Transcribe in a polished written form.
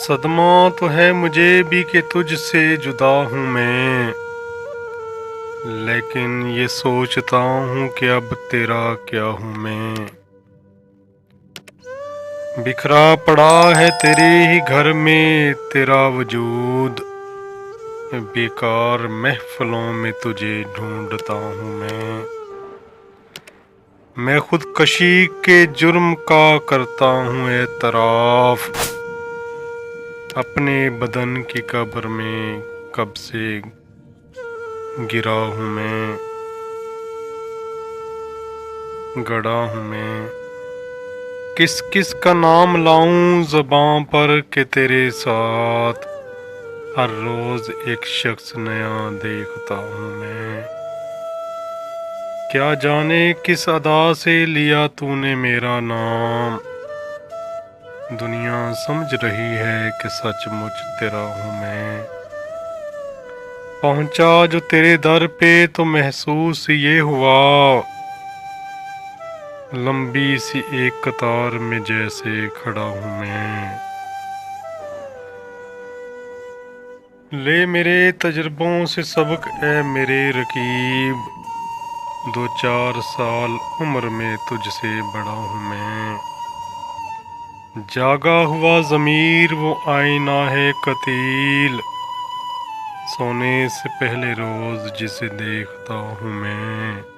صدمہ تو ہے مجھے بھی کہ تجھ سے جدا ہوں میں، لیکن یہ سوچتا ہوں کہ اب تیرا کیا ہوں میں۔ بکھرا پڑا ہے تیرے ہی گھر میں تیرا وجود، بیکار محفلوں میں تجھے ڈھونڈتا ہوں میں خودکشی کے جرم کا کرتا ہوں اعتراف، اپنے بدن کی قبر میں کب سے گرا ہوں میں، گڑا ہوں میں۔ کس کس کا نام لاؤں زباں پر کہ تیرے ساتھ ہر روز ایک شخص نیا دیکھتا ہوں میں۔ کیا جانے کس ادا سے لیا تو نے میرا نام، دنیا سمجھ رہی ہے کہ سچ مچ تیرا ہوں میں۔ پہنچا جو تیرے در پہ تو محسوس یہ ہوا، لمبی سی ایک قطار میں جیسے کھڑا ہوں میں۔ لے میرے تجربوں سے سبق اے میرے رقیب، 2-4 سال عمر میں تجھ سے بڑا ہوں میں۔ جاگا ہوا ضمیر وہ آئینہ ہے قتیل، سونے سے پہلے روز جسے دیکھتا ہوں میں۔